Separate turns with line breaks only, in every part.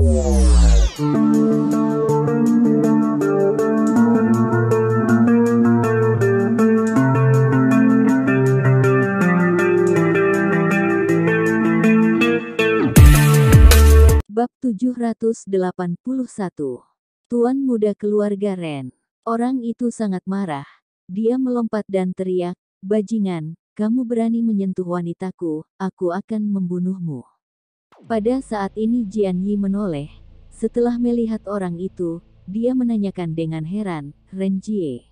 Bab 781. Tuan muda keluarga Ren. Orang itu sangat marah. Dia melompat dan teriak, "Bajingan, kamu berani menyentuh wanitaku, aku akan membunuhmu." Pada saat ini Jian Yi menoleh. Setelah melihat orang itu, dia menanyakan dengan heran, "Ren Jie,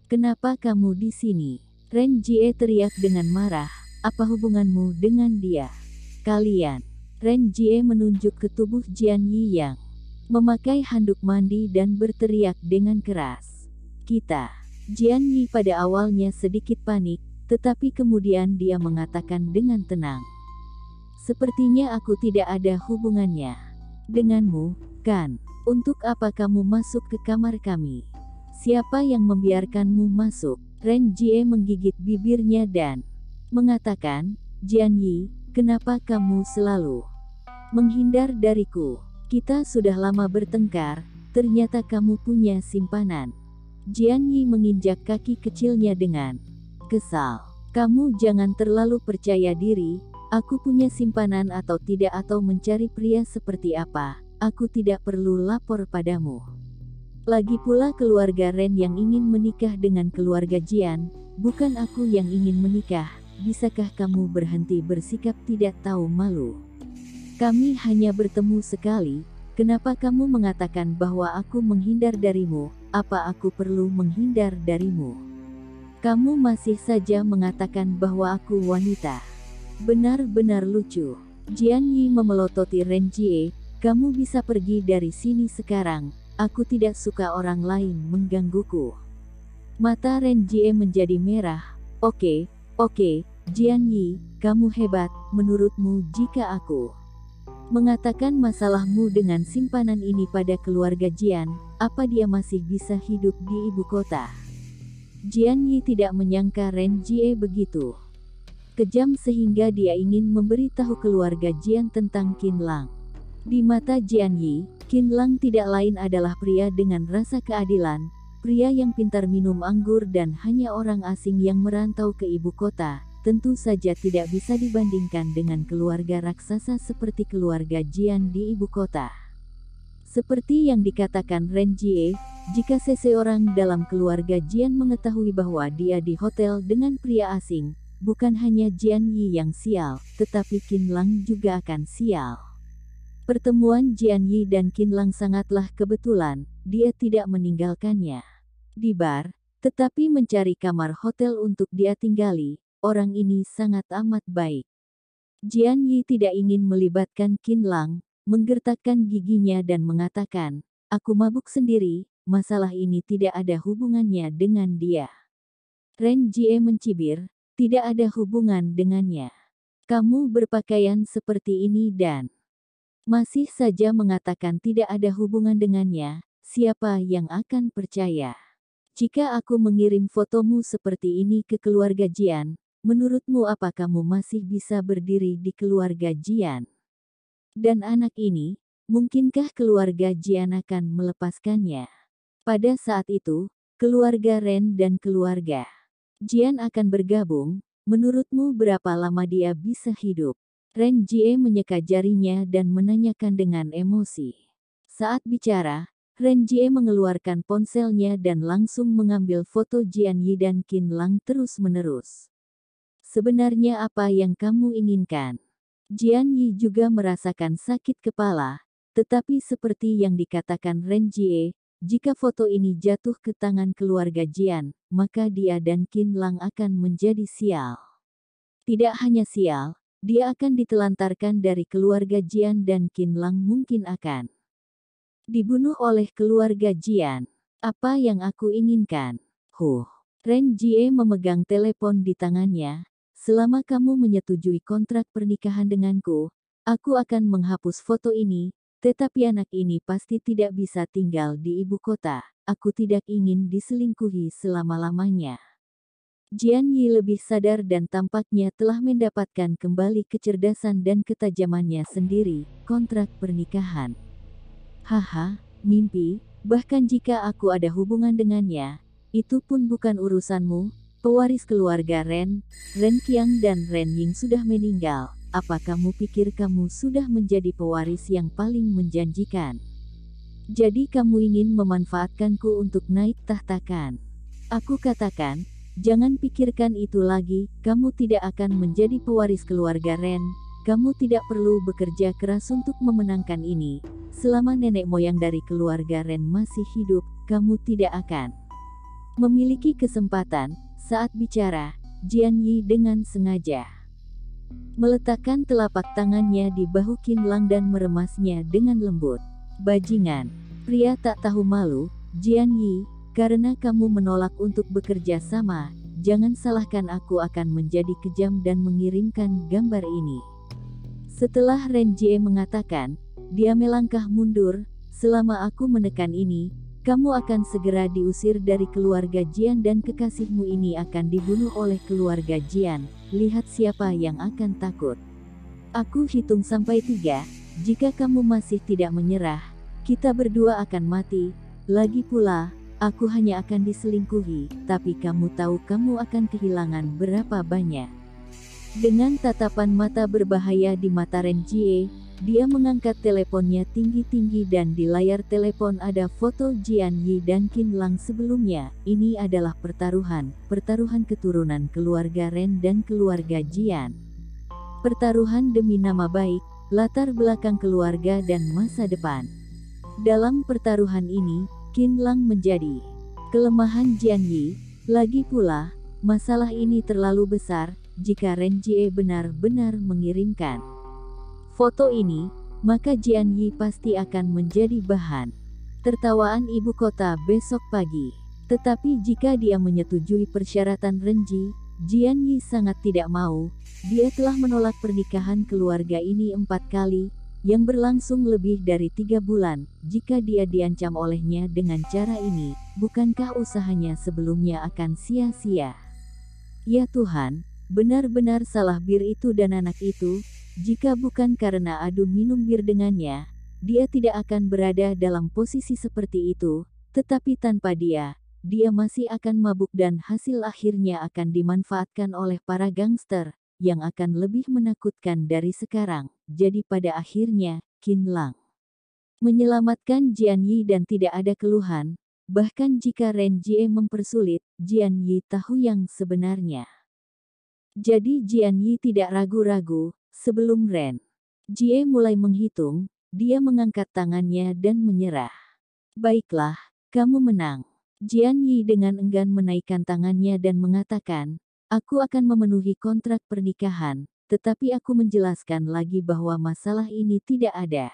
kenapa kamu di sini?" Ren Jie teriak dengan marah, "Apa hubunganmu dengan dia? Kalian." Ren Jie menunjuk ke tubuh Jian Yi yang memakai handuk mandi dan berteriak dengan keras, "Kita." Jian Yi pada awalnya sedikit panik, tetapi kemudian dia mengatakan dengan tenang, "Sepertinya aku tidak ada hubungannya denganmu, kan? Untuk apa kamu masuk ke kamar kami? Siapa yang membiarkanmu masuk?" Ren Jie menggigit bibirnya dan mengatakan, "Jian Yi, kenapa kamu selalu menghindar dariku? Kita sudah lama bertengkar, ternyata kamu punya simpanan." Jian Yi menginjak kaki kecilnya dengan kesal. "Kamu jangan terlalu percaya diri, aku punya simpanan atau tidak atau mencari pria seperti apa, aku tidak perlu lapor padamu. Lagi pula keluarga Ren yang ingin menikah dengan keluarga Jian, bukan aku yang ingin menikah, bisakah kamu berhenti bersikap tidak tahu malu? Kami hanya bertemu sekali, kenapa kamu mengatakan bahwa aku menghindar darimu? Apa aku perlu menghindar darimu? Kamu masih saja mengatakan bahwa aku wanita. Benar-benar lucu." Jian Yi memelototi Ren Jie, "Kamu bisa pergi dari sini sekarang, aku tidak suka orang lain menggangguku." Mata Ren Jie menjadi merah. Oke, Jian Yi, kamu hebat, menurutmu jika aku mengatakan masalahmu dengan simpanan ini pada keluarga Jian, apa dia masih bisa hidup di ibu kota?" Jian Yi tidak menyangka Ren Jie begitu kejam sehingga dia ingin memberitahu keluarga Jian tentang Qin Lang. Di mata Jian Yi, Qin Lang tidak lain adalah pria dengan rasa keadilan, pria yang pintar minum anggur dan hanya orang asing yang merantau ke ibu kota. Tentu saja tidak bisa dibandingkan dengan keluarga raksasa seperti keluarga Jian di ibu kota. Seperti yang dikatakan Ren Jie, jika seseorang dalam keluarga Jian mengetahui bahwa dia di hotel dengan pria asing, bukan hanya Jian Yi yang sial, tetapi Qin Lang juga akan sial. Pertemuan Jian Yi dan Qin Lang sangatlah kebetulan, dia tidak meninggalkannya di bar, tetapi mencari kamar hotel untuk dia tinggali. Orang ini sangat amat baik. Jian Yi tidak ingin melibatkan Qin Lang, menggertakkan giginya dan mengatakan, "Aku mabuk sendiri, masalah ini tidak ada hubungannya dengan dia." Ren Jie mencibir, "Tidak ada hubungan dengannya. Kamu berpakaian seperti ini dan masih saja mengatakan tidak ada hubungan dengannya, siapa yang akan percaya? Jika aku mengirim fotomu seperti ini ke keluarga Jian, menurutmu apa kamu masih bisa berdiri di keluarga Jian? Dan anak ini, mungkinkah keluarga Jian akan melepaskannya? Pada saat itu, keluarga Ren dan keluarga Jian akan bergabung. Menurutmu berapa lama dia bisa hidup?" Ren Jie menyeka jarinya dan menanyakan dengan emosi. Saat bicara, Ren Jie mengeluarkan ponselnya dan langsung mengambil foto Jian Yi dan Qin Lang terus-menerus. "Sebenarnya apa yang kamu inginkan?" Jian Yi juga merasakan sakit kepala, tetapi seperti yang dikatakan Ren Jie, jika foto ini jatuh ke tangan keluarga Jian, maka dia dan Qin Lang akan menjadi sial. Tidak hanya sial, dia akan ditelantarkan dari keluarga Jian dan Qin Lang mungkin akan dibunuh oleh keluarga Jian. Apa yang aku inginkan? Ren Jie memegang telepon di tangannya. "Selama kamu menyetujui kontrak pernikahan denganku, aku akan menghapus foto ini, tetapi anak ini pasti tidak bisa tinggal di ibu kota. Aku tidak ingin diselingkuhi selama-lamanya." Jian Yi lebih sadar dan tampaknya telah mendapatkan kembali kecerdasan dan ketajamannya sendiri, kontrak pernikahan. Haha, mimpi, bahkan jika aku ada hubungan dengannya, itu pun bukan urusanmu. Pewaris keluarga Ren, Ren Qiang dan Ren Ying sudah meninggal. Apa kamu pikir kamu sudah menjadi pewaris yang paling menjanjikan? Jadi kamu ingin memanfaatkanku untuk naik tahta kan? Aku katakan, jangan pikirkan itu lagi, kamu tidak akan menjadi pewaris keluarga Ren. Kamu tidak perlu bekerja keras untuk memenangkan ini. Selama nenek moyang dari keluarga Ren masih hidup, kamu tidak akan memiliki kesempatan. Saat bicara, Jian Yi dengan sengaja meletakkan telapak tangannya di bahu Qin Lang dan meremasnya dengan lembut. Bajingan, pria tak tahu malu, Jian Yi, karena kamu menolak untuk bekerja sama, jangan salahkan aku akan menjadi kejam dan mengirimkan gambar ini. Setelah Ren Jie mengatakan, dia melangkah mundur, selama aku menekan ini, kamu akan segera diusir dari keluarga Jian dan kekasihmu ini akan dibunuh oleh keluarga Jian. Lihat siapa yang akan takut. Aku hitung sampai 3, jika kamu masih tidak menyerah, kita berdua akan mati. Lagi pula, aku hanya akan diselingkuhi, tapi kamu tahu kamu akan kehilangan berapa banyak. Dengan tatapan mata berbahaya di mata Ren Jie, dia mengangkat teleponnya tinggi-tinggi dan di layar telepon ada foto Jian Yi dan Qin Lang sebelumnya. Ini adalah pertaruhan keturunan keluarga Ren dan keluarga Jian. Pertaruhan demi nama baik, latar belakang keluarga dan masa depan. Dalam pertaruhan ini, Qin Lang menjadi kelemahan Jian Yi. Lagi pula, masalah ini terlalu besar. Jika Ren Jie benar-benar mengirimkan foto ini, maka Jian Yi pasti akan menjadi bahan tertawaan ibu kota besok pagi. Tetapi jika dia menyetujui persyaratan Ren Ji, Jian Yi sangat tidak mau. Dia telah menolak pernikahan keluarga ini 4 kali, yang berlangsung lebih dari 3 bulan. Jika dia diancam olehnya dengan cara ini, bukankah usahanya sebelumnya akan sia-sia? Ya Tuhan, benar-benar salah bir itu dan anak itu. Jika bukan karena adu minum bir dengannya, dia tidak akan berada dalam posisi seperti itu. Tetapi tanpa dia masih akan mabuk dan hasil akhirnya akan dimanfaatkan oleh para gangster, yang akan lebih menakutkan dari sekarang. Jadi pada akhirnya, Qin Lang menyelamatkan Jian Yi dan tidak ada keluhan. Bahkan jika Ren Jie mempersulit, Jian Yi tahu yang sebenarnya. Jadi Jian Yi tidak ragu-ragu. Sebelum Ren Jie mulai menghitung, dia mengangkat tangannya dan menyerah. Baiklah, kamu menang. Jian Yi dengan enggan menaikkan tangannya dan mengatakan, aku akan memenuhi kontrak pernikahan, tetapi aku menjelaskan lagi bahwa masalah ini tidak ada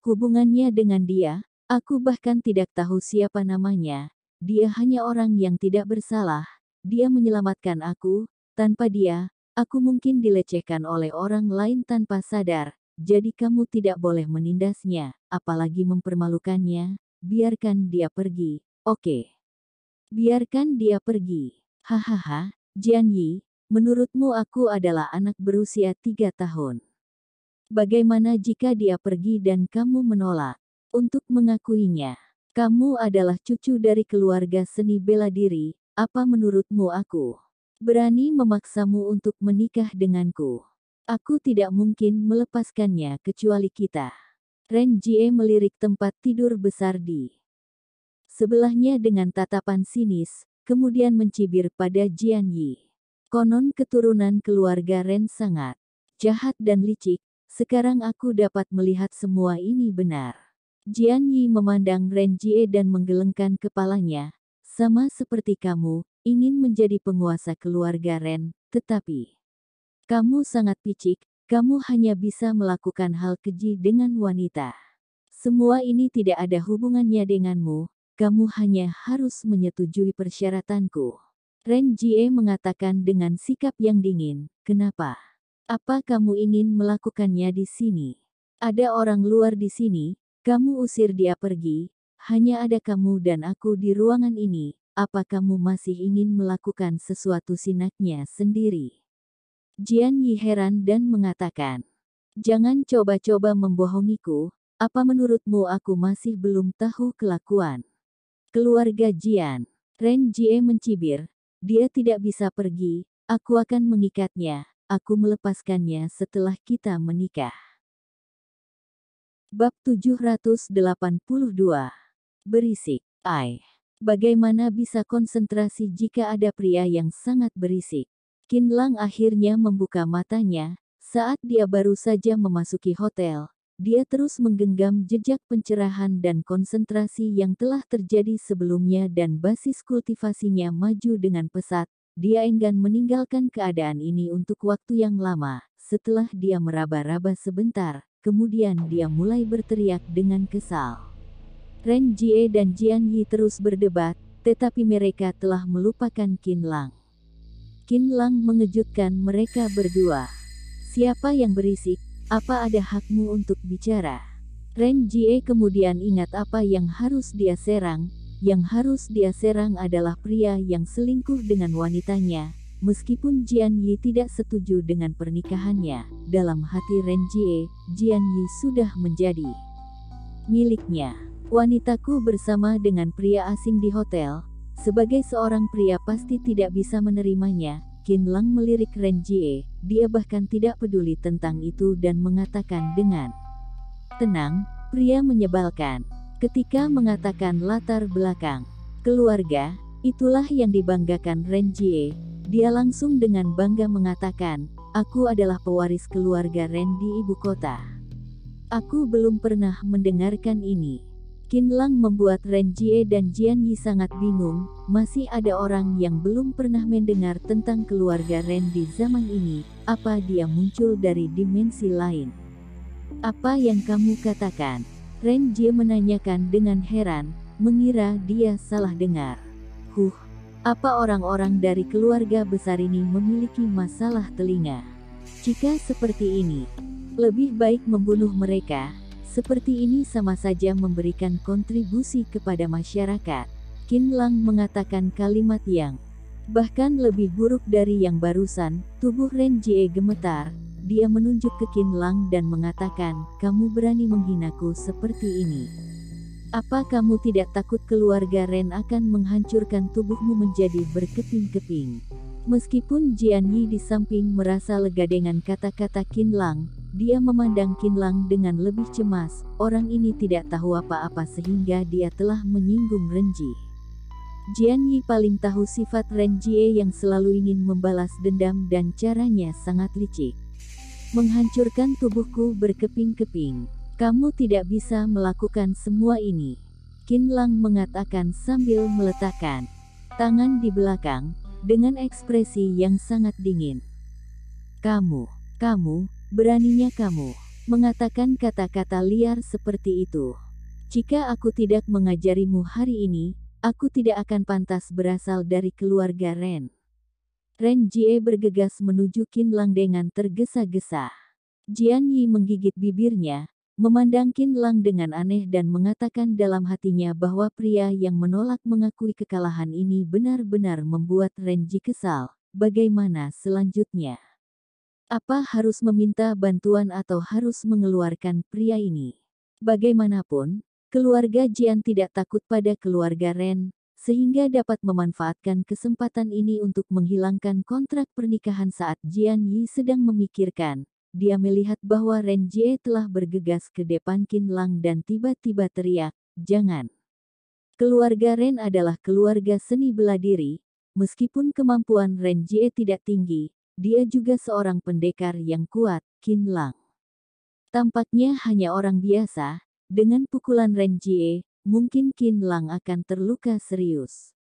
hubungannya dengan dia. Aku bahkan tidak tahu siapa namanya. Dia hanya orang yang tidak bersalah. Dia menyelamatkan aku. Tanpa dia, aku mungkin dilecehkan oleh orang lain tanpa sadar. Jadi kamu tidak boleh menindasnya, apalagi mempermalukannya. Biarkan dia pergi. Oke. Biarkan dia pergi. Hahaha, Jian Yi, menurutmu aku adalah anak berusia 3 tahun. Bagaimana jika dia pergi dan kamu menolak untuk mengakuinya? Kamu adalah cucu dari keluarga seni bela diri. Apa menurutmu aku berani memaksamu untuk menikah denganku? Aku tidak mungkin melepaskannya kecuali kita. Ren Jie melirik tempat tidur besar di sebelahnya dengan tatapan sinis, kemudian mencibir pada Jian Yi. Konon keturunan keluarga Ren sangat jahat dan licik. Sekarang aku dapat melihat semua ini benar. Jian Yi memandang Ren Jie dan menggelengkan kepalanya. Sama seperti kamu, ingin menjadi penguasa keluarga Ren, tetapi kamu sangat picik, kamu hanya bisa melakukan hal keji dengan wanita. Semua ini tidak ada hubungannya denganmu, kamu hanya harus menyetujui persyaratanku. Ren Jie mengatakan dengan sikap yang dingin, kenapa? Apa kamu ingin melakukannya di sini? Ada orang luar di sini, kamu usir dia pergi, hanya ada kamu dan aku di ruangan ini, apa kamu masih ingin melakukan sesuatu sinaknya sendiri? Jian Yi heran dan mengatakan, jangan coba-coba membohongiku, Apa menurutmu aku masih belum tahu kelakuan? Keluarga Jian. Ren Jie mencibir. Dia tidak bisa pergi, aku akan mengikatnya, aku melepaskannya setelah kita menikah. Bab 782. Berisik. Bagaimana bisa konsentrasi jika ada pria yang sangat berisik? Qin Lang akhirnya membuka matanya, saat dia baru saja memasuki hotel. Dia terus menggenggam jejak pencerahan dan konsentrasi yang telah terjadi sebelumnya dan basis kultivasinya maju dengan pesat. Dia enggan meninggalkan keadaan ini untuk waktu yang lama. Setelah dia meraba-raba sebentar, kemudian dia mulai berteriak dengan kesal. Ren Jie dan Jian Yi terus berdebat, tetapi mereka telah melupakan Qin Lang. Qin Lang mengejutkan mereka berdua. Siapa yang berisik? Apa ada hakmu untuk bicara? Ren Jie kemudian ingat apa yang harus dia serang. Yang harus dia serang adalah pria yang selingkuh dengan wanitanya. Meskipun Jian Yi tidak setuju dengan pernikahannya, dalam hati Ren Jie, Jian Yi sudah menjadi miliknya. Wanitaku bersama dengan pria asing di hotel. Sebagai seorang pria pasti tidak bisa menerimanya. Qin Lang melirik Ren Jie. Dia bahkan tidak peduli tentang itu dan mengatakan dengan tenang, pria menyebalkan. Ketika mengatakan latar belakang keluarga, itulah yang dibanggakan Ren Jie. Dia langsung dengan bangga mengatakan, aku adalah pewaris keluarga Ren di ibu kota. Aku belum pernah mendengarkan ini. Qin Lang membuat Ren Jie dan Jian Yi sangat bingung, masih ada orang yang belum pernah mendengar tentang keluarga Ren di zaman ini, apa dia muncul dari dimensi lain? Apa yang kamu katakan? Ren Jie menanyakan dengan heran, mengira dia salah dengar. Apa orang-orang dari keluarga besar ini memiliki masalah telinga? Jika seperti ini, lebih baik membunuh mereka. Seperti ini sama saja memberikan kontribusi kepada masyarakat. Qin Lang mengatakan kalimat yang bahkan lebih buruk dari yang barusan. Tubuh Ren Jie gemetar. Dia menunjuk ke Qin Lang dan mengatakan, kamu berani menghinaku seperti ini. Apa kamu tidak takut keluarga Ren akan menghancurkan tubuhmu menjadi berkeping-keping? Meskipun Jian Yi di samping merasa lega dengan kata-kata Qin Lang, dia memandang Qin Lang dengan lebih cemas. Orang ini tidak tahu apa-apa sehingga dia telah menyinggung Ren Jie. Jian Yi paling tahu sifat Ren Jie yang selalu ingin membalas dendam dan caranya sangat licik. Menghancurkan tubuhku berkeping-keping. Kamu tidak bisa melakukan semua ini. Qin Lang mengatakan sambil meletakkan tangan di belakang, dengan ekspresi yang sangat dingin. Kamu, beraninya kamu, mengatakan kata-kata liar seperti itu. Jika aku tidak mengajarimu hari ini, aku tidak akan pantas berasal dari keluarga Ren. Ren Jie bergegas menuju Qin Lang dengan tergesa-gesa. Jian Yi menggigit bibirnya, memandang Qin Lang dengan aneh dan mengatakan dalam hatinya bahwa pria yang menolak mengakui kekalahan ini benar-benar membuat Ren Jie kesal. Bagaimana selanjutnya? Apa harus meminta bantuan atau harus mengeluarkan pria ini? Bagaimanapun, keluarga Jian tidak takut pada keluarga Ren, sehingga dapat memanfaatkan kesempatan ini untuk menghilangkan kontrak pernikahan saat Jian Yi sedang memikirkan. Dia melihat bahwa Ren Jie telah bergegas ke depan Qin Lang dan tiba-tiba teriak, jangan. Keluarga Ren adalah keluarga seni bela diri. Meskipun kemampuan Ren Jie tidak tinggi, dia juga seorang pendekar yang kuat. Qin Lang tampaknya hanya orang biasa. Dengan pukulan Ren Jie, mungkin Qin Lang akan terluka serius.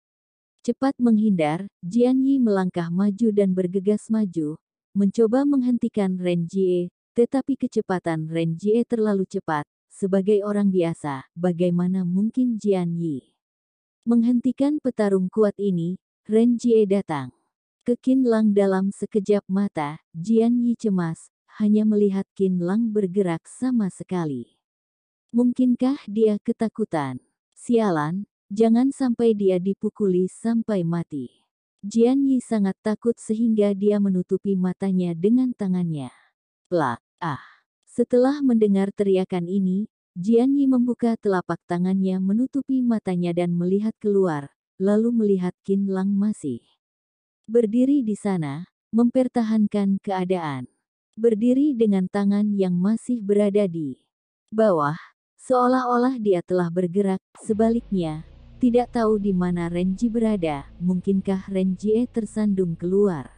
Cepat menghindar, Jian Yi melangkah maju dan bergegas maju, mencoba menghentikan Ren Jie, tetapi kecepatan Ren Jie terlalu cepat. Sebagai orang biasa, bagaimana mungkin Jian Yi menghentikan petarung kuat ini? Ren Jie datang ke Qin Lang dalam sekejap mata. Jian Yi cemas, hanya melihat Qin Lang bergerak sama sekali. Mungkinkah dia ketakutan? Sialan, jangan sampai dia dipukuli sampai mati. Jian Yi sangat takut sehingga dia menutupi matanya dengan tangannya. Plak. Setelah mendengar teriakan ini, Jian Yi membuka telapak tangannya menutupi matanya dan melihat keluar, lalu melihat Qin Lang masih berdiri di sana, mempertahankan keadaan. Berdiri dengan tangan yang masih berada di bawah, seolah-olah dia telah bergerak. Sebaliknya, tidak tahu di mana Renji berada, mungkinkah Renjie tersandung keluar.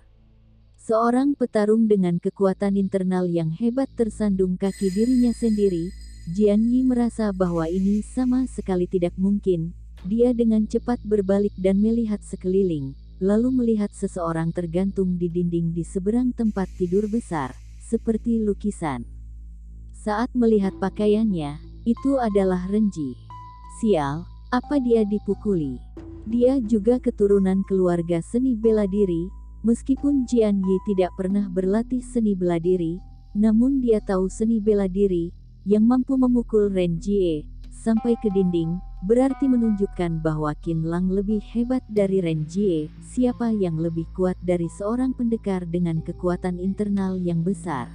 Seorang petarung dengan kekuatan internal yang hebat tersandung kaki dirinya sendiri. Jian Yi merasa bahwa ini sama sekali tidak mungkin. Dia dengan cepat berbalik dan melihat sekeliling, lalu melihat seseorang tergantung di dinding di seberang tempat tidur besar, seperti lukisan. Saat melihat pakaiannya, itu adalah Renji. Sial, apa dia dipukuli? Dia juga keturunan keluarga seni bela diri. Meskipun Jian Yi tidak pernah berlatih seni bela diri, namun dia tahu seni bela diri yang mampu memukul Renjie sampai ke dinding, berarti menunjukkan bahwa Qin Lang lebih hebat dari Renjie. Siapa yang lebih kuat dari seorang pendekar dengan kekuatan internal yang besar?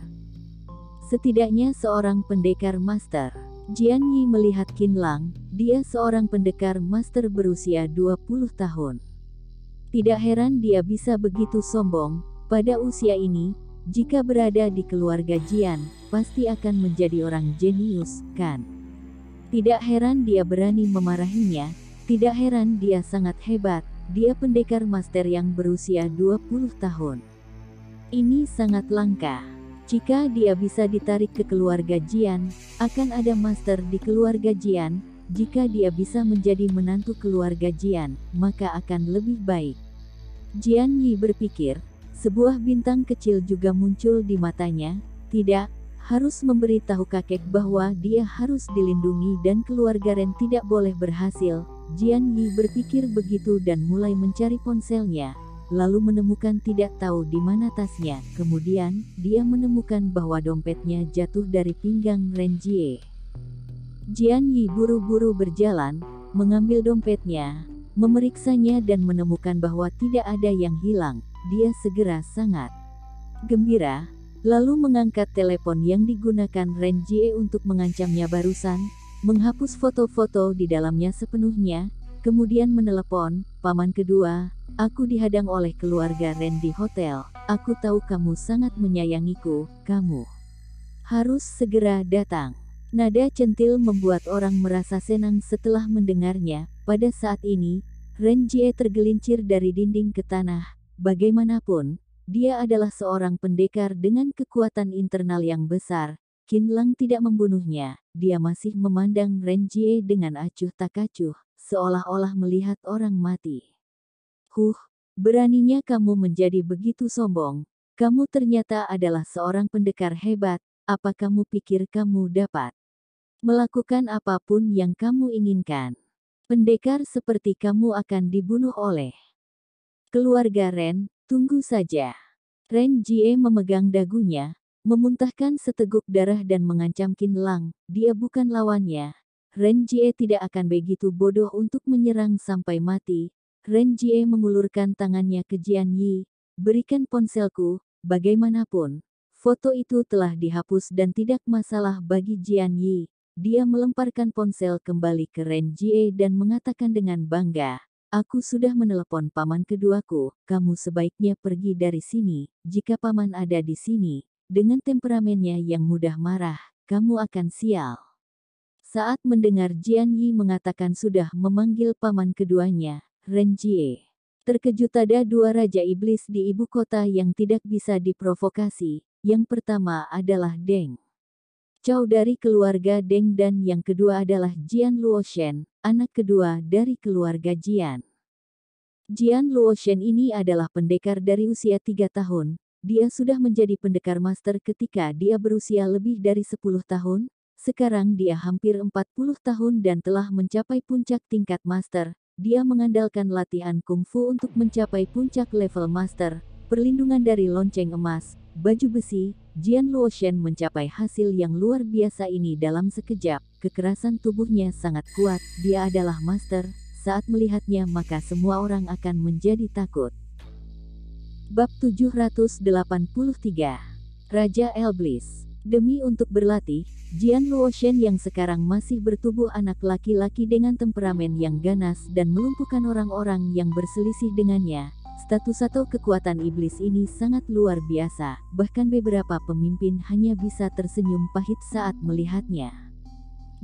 Setidaknya seorang pendekar master. Jian Yi melihat Qin Lang, dia seorang pendekar master berusia 20 tahun. Tidak heran dia bisa begitu sombong, pada usia ini. Jika berada di keluarga Jian, pasti akan menjadi orang jenius, kan? Tidak heran dia berani memarahinya, tidak heran dia sangat hebat, dia pendekar master yang berusia 20 tahun. Ini sangat langka. Jika dia bisa ditarik ke keluarga Jian, akan ada master di keluarga Jian. Jika dia bisa menjadi menantu keluarga Jian, maka akan lebih baik. Jian Yi berpikir. Sebuah bintang kecil juga muncul di matanya. Tidak, harus memberitahu kakek bahwa dia harus dilindungi dan keluarga Ren tidak boleh berhasil. Jian Yi berpikir begitu dan mulai mencari ponselnya, lalu menemukan tidak tahu di mana tasnya. Kemudian, dia menemukan bahwa dompetnya jatuh dari pinggang Renjie. Jian Yi buru-buru berjalan, mengambil dompetnya, memeriksanya dan menemukan bahwa tidak ada yang hilang. Dia segera sangat gembira, lalu mengangkat telepon yang digunakan Renjie untuk mengancamnya barusan, menghapus foto-foto di dalamnya sepenuhnya, kemudian menelepon, "Paman kedua, aku dihadang oleh keluarga Ren di hotel. Aku tahu kamu sangat menyayangiku, kamu harus segera datang." Nada centil membuat orang merasa senang setelah mendengarnya. Pada saat ini, Renjie tergelincir dari dinding ke tanah. Bagaimanapun, dia adalah seorang pendekar dengan kekuatan internal yang besar. Qin Lang tidak membunuhnya, dia masih memandang Renjie dengan acuh tak acuh, seolah-olah melihat orang mati. Beraninya kamu menjadi begitu sombong. Kamu ternyata adalah seorang pendekar hebat. Apa kamu pikir kamu dapat melakukan apapun yang kamu inginkan? Pendekar seperti kamu akan dibunuh oleh keluarga Ren. Tunggu saja. Renjie memegang dagunya, memuntahkan seteguk darah dan mengancam Qin Lang. Dia bukan lawannya. Renjie tidak akan begitu bodoh untuk menyerang sampai mati. Renjie mengulurkan tangannya ke Jian Yi. Berikan ponselku, bagaimanapun. Foto itu telah dihapus dan tidak masalah bagi Jian Yi. Dia melemparkan ponsel kembali ke Renjie dan mengatakan dengan bangga, "Aku sudah menelepon paman keduaku, kamu sebaiknya pergi dari sini. Jika paman ada di sini, dengan temperamennya yang mudah marah, kamu akan sial." Saat mendengar Jian Yi mengatakan sudah memanggil paman keduanya, Renjie terkejut. Ada dua raja iblis di ibu kota yang tidak bisa diprovokasi. Yang pertama adalah Deng Chao dari keluarga Deng dan yang kedua adalah Jian Luoshen, anak kedua dari keluarga Jian. Jian Luoshen ini adalah pendekar dari usia 3 tahun. Dia sudah menjadi pendekar master ketika dia berusia lebih dari 10 tahun. Sekarang dia hampir 40 tahun dan telah mencapai puncak tingkat master. Dia mengandalkan latihan kungfu untuk mencapai puncak level master, perlindungan dari lonceng emas, baju besi. Jian Luoshen mencapai hasil yang luar biasa ini dalam sekejap. Kekerasan tubuhnya sangat kuat. Dia adalah master. Saat melihatnya maka semua orang akan menjadi takut. Bab 783. Raja Elblis. Demi untuk berlatih, Jian Luoshen yang sekarang masih bertubuh anak laki-laki dengan temperamen yang ganas dan melumpuhkan orang-orang yang berselisih dengannya. Status atau kekuatan iblis ini sangat luar biasa, bahkan beberapa pemimpin hanya bisa tersenyum pahit saat melihatnya.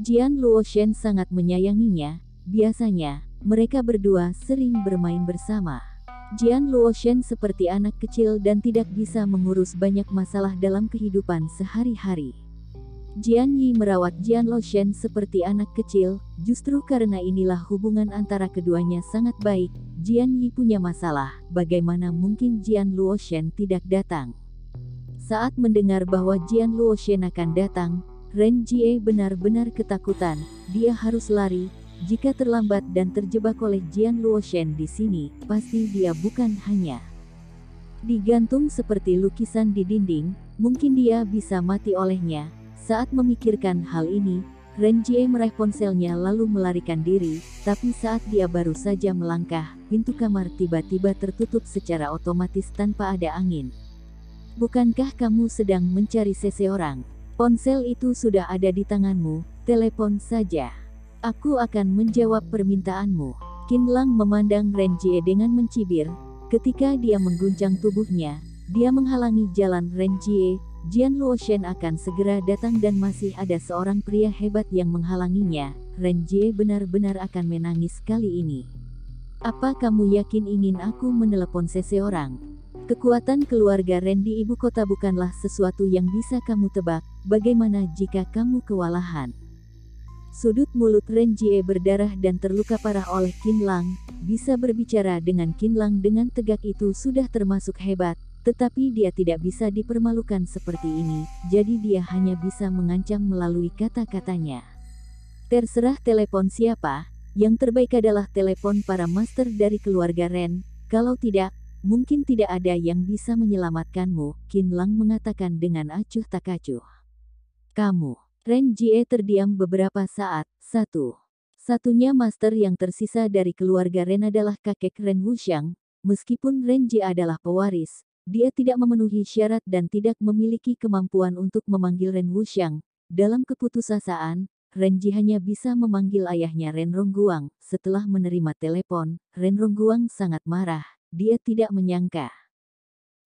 Jian Luoshen sangat menyayanginya, biasanya, mereka berdua sering bermain bersama. Jian Luoshen seperti anak kecil dan tidak bisa mengurus banyak masalah dalam kehidupan sehari-hari. Jian Yi merawat Jian Luoshen seperti anak kecil, justru karena inilah hubungan antara keduanya sangat baik. Jian Yi punya masalah, bagaimana mungkin Jian Luoshen tidak datang? Saat mendengar bahwa Jian Luoshen akan datang, Ren Jie benar-benar ketakutan, dia harus lari. Jika terlambat dan terjebak oleh Jian Luoshen di sini, pasti dia bukan hanya digantung seperti lukisan di dinding, mungkin dia bisa mati olehnya. Saat memikirkan hal ini, Ren Jie meraih ponselnya lalu melarikan diri, tapi saat dia baru saja melangkah, pintu kamar tiba-tiba tertutup secara otomatis tanpa ada angin. Bukankah kamu sedang mencari seseorang? Ponsel itu sudah ada di tanganmu, telepon saja. Aku akan menjawab permintaanmu. Qin Lang memandang Ren Jie dengan mencibir. Ketika dia mengguncang tubuhnya, dia menghalangi jalan Ren Jie. Jian Luoshen akan segera datang dan masih ada seorang pria hebat yang menghalanginya. Ren Jie benar-benar akan menangis kali ini. Apa kamu yakin ingin aku menelepon seseorang? Kekuatan keluarga Ren di ibu kota bukanlah sesuatu yang bisa kamu tebak. Bagaimana jika kamu kewalahan? Sudut mulut Ren Jie berdarah dan terluka parah oleh Qin Lang. Bisa berbicara dengan Qin Lang dengan tegak itu sudah termasuk hebat. Tetapi dia tidak bisa dipermalukan seperti ini, jadi dia hanya bisa mengancam melalui kata-katanya. Terserah telepon siapa, yang terbaik adalah telepon para master dari keluarga Ren, kalau tidak, mungkin tidak ada yang bisa menyelamatkanmu, Qin Lang mengatakan dengan acuh tak acuh. Kamu. Ren Jie terdiam beberapa saat. Satunya master yang tersisa dari keluarga Ren adalah kakek Ren Wuxiang. Meskipun Ren Jie adalah pewaris, dia tidak memenuhi syarat dan tidak memiliki kemampuan untuk memanggil Ren Wuxiang. Dalam keputusasaan, Ren Jie hanya bisa memanggil ayahnya Ren Rongguang. Setelah menerima telepon, Ren Rongguang sangat marah. Dia tidak menyangka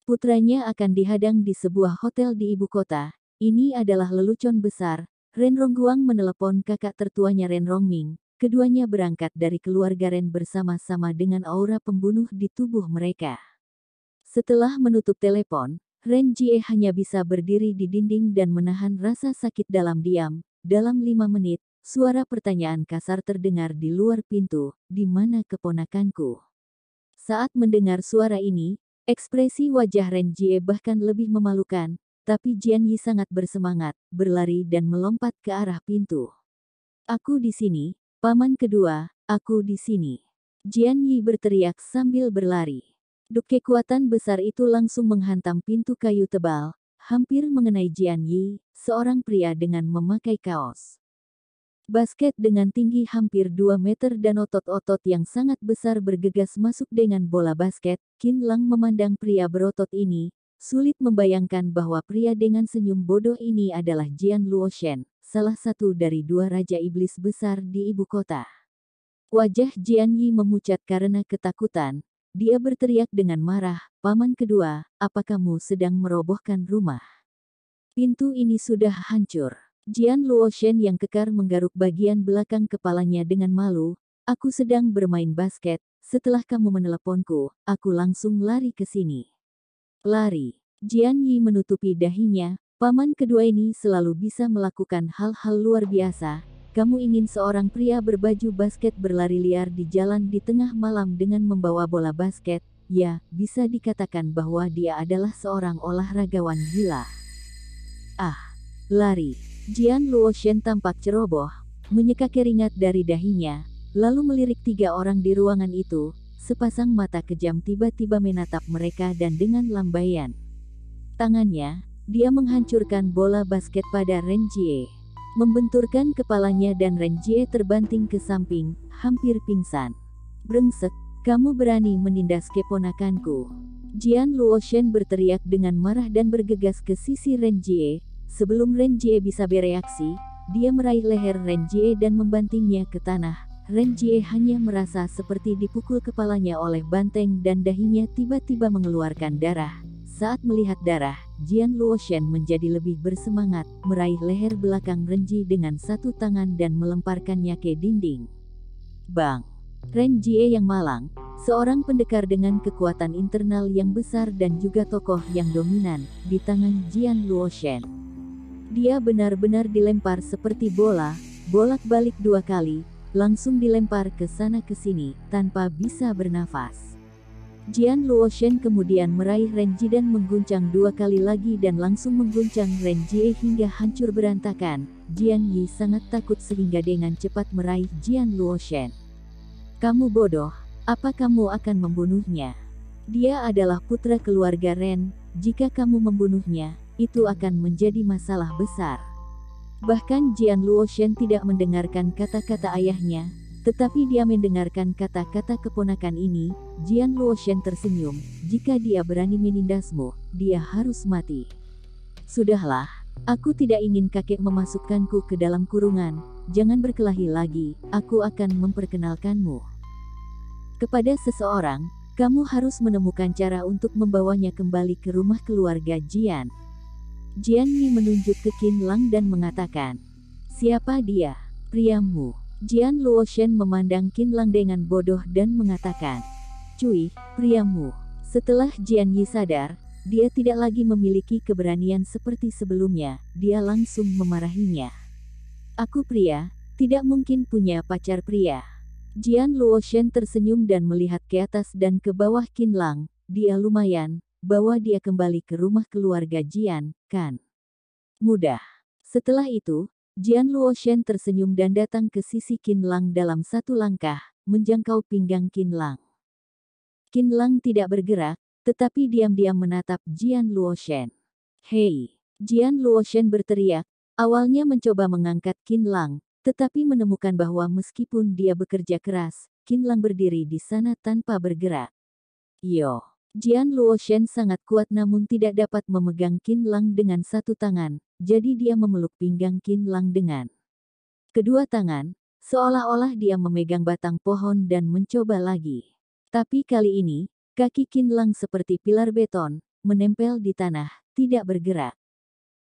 putranya akan dihadang di sebuah hotel di ibu kota. Ini adalah lelucon besar. Ren Rongguang menelepon kakak tertuanya Ren Rongming. Keduanya berangkat dari keluarga Ren bersama-sama dengan aura pembunuh di tubuh mereka. Setelah menutup telepon, Ren Jie hanya bisa berdiri di dinding dan menahan rasa sakit dalam diam. Dalam 5 menit, suara pertanyaan kasar terdengar di luar pintu, "Di mana keponakanku?" Saat mendengar suara ini, ekspresi wajah Ren Jie bahkan lebih memalukan, tapi Jian Yi sangat bersemangat, berlari dan melompat ke arah pintu. "Aku di sini, paman kedua, aku di sini." Jian Yi berteriak sambil berlari. Kekuatan besar itu langsung menghantam pintu kayu tebal, hampir mengenai Jian Yi, seorang pria dengan memakai kaos basket dengan tinggi hampir 2 meter dan otot-otot yang sangat besar bergegas masuk dengan bola basket. Qin Lang memandang pria berotot ini, sulit membayangkan bahwa pria dengan senyum bodoh ini adalah Jian Luoshen, salah satu dari 2 raja iblis besar di ibu kota. Wajah Jian Yi memucat karena ketakutan. Dia berteriak dengan marah, "Paman kedua, apa kamu sedang merobohkan rumah? Pintu ini sudah hancur." Jian Luoshen yang kekar menggaruk bagian belakang kepalanya dengan malu, "Aku sedang bermain basket, setelah kamu meneleponku, aku langsung lari ke sini." Lari. Jian Yi menutupi dahinya, "Paman kedua ini selalu bisa melakukan hal-hal luar biasa. Kamu ingin seorang pria berbaju basket berlari liar di jalan di tengah malam dengan membawa bola basket? Ya, bisa dikatakan bahwa dia adalah seorang olahragawan gila." "Ah, lari." Jian Luoshen tampak ceroboh, menyeka keringat dari dahinya, lalu melirik 3 orang di ruangan itu. Sepasang mata kejam tiba-tiba menatap mereka dan dengan lambaian tangannya, dia menghancurkan bola basket pada Ren Jie. Membenturkan kepalanya dan Ren Jie terbanting ke samping, hampir pingsan. "Brengsek, kamu berani menindas keponakanku." Jian Luoshen berteriak dengan marah dan bergegas ke sisi Ren Jie. Sebelum Ren Jie bisa bereaksi, dia meraih leher Ren Jie dan membantingnya ke tanah. Ren Jie hanya merasa seperti dipukul kepalanya oleh banteng dan dahinya tiba-tiba mengeluarkan darah. Saat melihat darah, Jian Luoshen menjadi lebih bersemangat, meraih leher belakang Ren Jie dengan satu tangan dan melemparkannya ke dinding. Bang! Ren Jie yang malang, seorang pendekar dengan kekuatan internal yang besar dan juga tokoh yang dominan, di tangan Jian Luoshen. Dia benar-benar dilempar seperti bola, bolak-balik 2 kali, langsung dilempar ke sana ke sini, tanpa bisa bernafas. Jian Luoshen kemudian meraih Ren Jie dan mengguncang 2 kali lagi dan langsung mengguncang Ren Jie hingga hancur berantakan. Jian Yi sangat takut sehingga dengan cepat meraih Jian Luoshen. Kamu bodoh, apa kamu akan membunuhnya? Dia adalah putra keluarga Ren, jika kamu membunuhnya, itu akan menjadi masalah besar. Bahkan Jian Luoshen tidak mendengarkan kata-kata ayahnya, tetapi dia mendengarkan kata-kata keponakan ini. Jian Luoshen tersenyum, jika dia berani menindasmu, dia harus mati. Sudahlah, aku tidak ingin kakek memasukkanku ke dalam kurungan, jangan berkelahi lagi, aku akan memperkenalkanmu kepada seseorang, kamu harus menemukan cara untuk membawanya kembali ke rumah keluarga Jian. Jian Yi menunjuk ke Qin Lang dan mengatakan, siapa dia? Priamu. Jian Luoshen memandang Qin Lang dengan bodoh dan mengatakan, Cui, priamu. Setelah Jian Yi sadar, dia tidak lagi memiliki keberanian seperti sebelumnya, dia langsung memarahinya. Aku pria, tidak mungkin punya pacar pria. Jian Luoshen tersenyum dan melihat ke atas dan ke bawah Qin Lang, dia lumayan, bawa dia kembali ke rumah keluarga Jian, kan? Mudah. Setelah itu, Jian Luoshen tersenyum dan datang ke sisi Qin Lang dalam satu langkah, menjangkau pinggang Qin Lang. Qin Lang tidak bergerak, tetapi diam-diam menatap Jian Luoshen. Hei! Jian Luoshen berteriak, awalnya mencoba mengangkat Qin Lang, tetapi menemukan bahwa meskipun dia bekerja keras, Qin Lang berdiri di sana tanpa bergerak. Yo! Jian Luoshen sangat kuat namun tidak dapat memegang Qin Lang dengan satu tangan, jadi dia memeluk pinggang Qin Lang dengan kedua tangan, seolah-olah dia memegang batang pohon dan mencoba lagi. Tapi kali ini, kaki Qin Lang seperti pilar beton, menempel di tanah, tidak bergerak.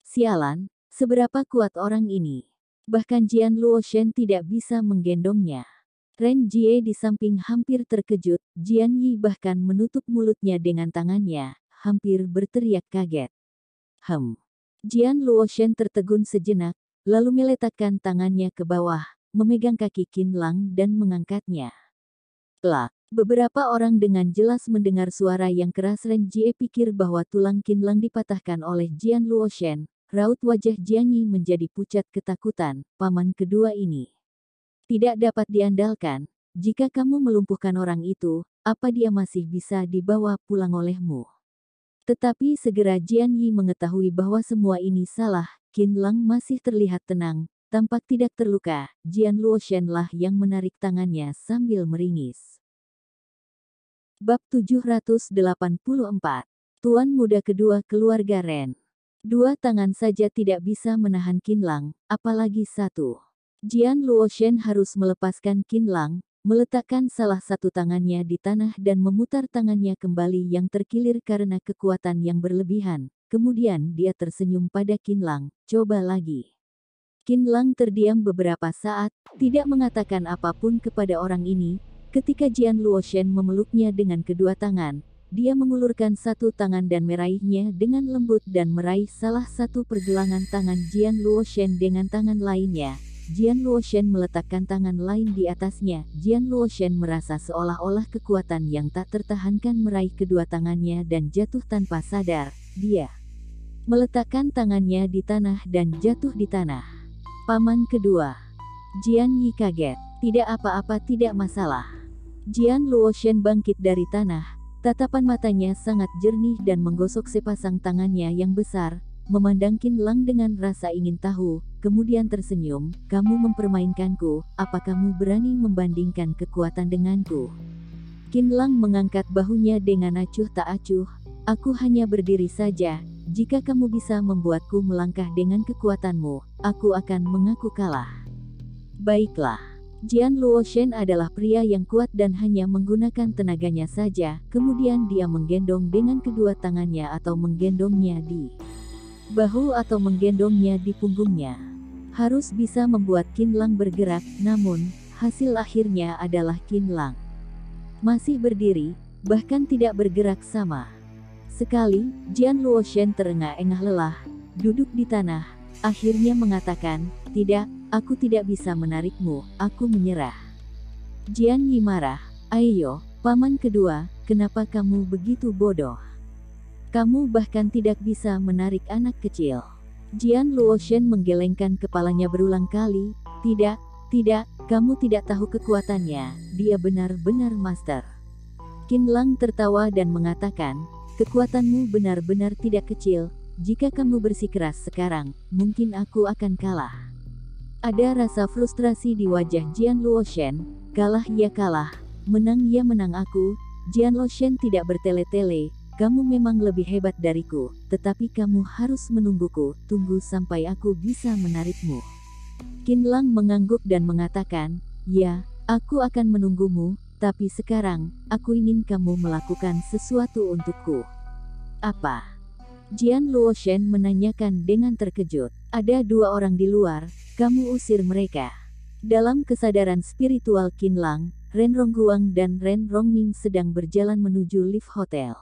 Sialan, seberapa kuat orang ini? Bahkan Jian Luoshen tidak bisa menggendongnya. Ren Jie di samping hampir terkejut, Jian Yi bahkan menutup mulutnya dengan tangannya, hampir berteriak kaget. Jian Luoshen tertegun sejenak, lalu meletakkan tangannya ke bawah, memegang kaki Qin Lang dan mengangkatnya. Plak! Beberapa orang dengan jelas mendengar suara yang keras. Ren Jie pikir bahwa tulang Qin Lang dipatahkan oleh Jian Luoshen. Raut wajah Jian Yi menjadi pucat ketakutan, paman kedua ini tidak dapat diandalkan. Jika kamu melumpuhkan orang itu, apa dia masih bisa dibawa pulang olehmu? Tetapi segera Jian Yi mengetahui bahwa semua ini salah. Qin Lang masih terlihat tenang, tampak tidak terluka. Jian Luoshen lah yang menarik tangannya sambil meringis. Bab 784. Tuan muda kedua keluarga Ren. 2 tangan saja tidak bisa menahan Qin Lang, apalagi 1. Jian Luoshen harus melepaskan Qin Lang, meletakkan salah satu tangannya di tanah dan memutar tangannya kembali yang terkilir karena kekuatan yang berlebihan. Kemudian dia tersenyum pada Qin Lang, coba lagi. Qin Lang terdiam beberapa saat, tidak mengatakan apapun kepada orang ini. Ketika Jian Luoshen memeluknya dengan kedua tangan, dia mengulurkan satu tangan dan meraihnya dengan lembut dan meraih salah satu pergelangan tangan Jian Luoshen dengan tangan lainnya. Jian Luoshen meletakkan tangan lain di atasnya. Jian Luoshen merasa seolah-olah kekuatan yang tak tertahankan meraih kedua tangannya dan jatuh tanpa sadar. Dia meletakkan tangannya di tanah dan jatuh di tanah. Paman kedua. Jian Yi kaget. Tidak apa-apa, tidak masalah. Jian Luoshen bangkit dari tanah. Tatapan matanya sangat jernih dan menggosok sepasang tangannya yang besar, memandang Qin Lang dengan rasa ingin tahu, kemudian tersenyum, kamu mempermainkanku, apa kamu berani membandingkan kekuatan denganku? Qin Lang mengangkat bahunya dengan acuh tak acuh, aku hanya berdiri saja, jika kamu bisa membuatku melangkah dengan kekuatanmu, aku akan mengaku kalah. Baiklah. Jian Luoshen adalah pria yang kuat dan hanya menggunakan tenaganya saja, kemudian dia menggendong dengan kedua tangannya atau menggendongnya di bahu atau menggendongnya di punggungnya. Harus bisa membuat Qin Lang bergerak, namun, hasil akhirnya adalah Qin Lang masih berdiri, bahkan tidak bergerak sama sekali. Jian Luoshen terengah-engah lelah, duduk di tanah, akhirnya mengatakan, "Tidak, aku tidak bisa menarikmu, aku menyerah." Jian Yi marah, "Ayo, paman kedua, kenapa kamu begitu bodoh? Kamu bahkan tidak bisa menarik anak kecil." Jian Luoshen menggelengkan kepalanya berulang kali, "Tidak, tidak, kamu tidak tahu kekuatannya, dia benar-benar master." Qin Lang tertawa dan mengatakan, "Kekuatanmu benar-benar tidak kecil, jika kamu bersikeras sekarang, mungkin aku akan kalah." Ada rasa frustrasi di wajah Jian Luoshen, "Kalah ya kalah, menang ya menang aku." Jian Luoshen tidak bertele-tele, "Kamu memang lebih hebat dariku, tetapi kamu harus menungguku, tunggu sampai aku bisa menarikmu." Qin Lang mengangguk dan mengatakan, "Ya, aku akan menunggumu, tapi sekarang, aku ingin kamu melakukan sesuatu untukku." "Apa?" Jian Luoshen menanyakan dengan terkejut. "Ada dua orang di luar, kamu usir mereka." Dalam kesadaran spiritual Qin Lang, Ren Rongguang dan Ren Rongming sedang berjalan menuju lift hotel.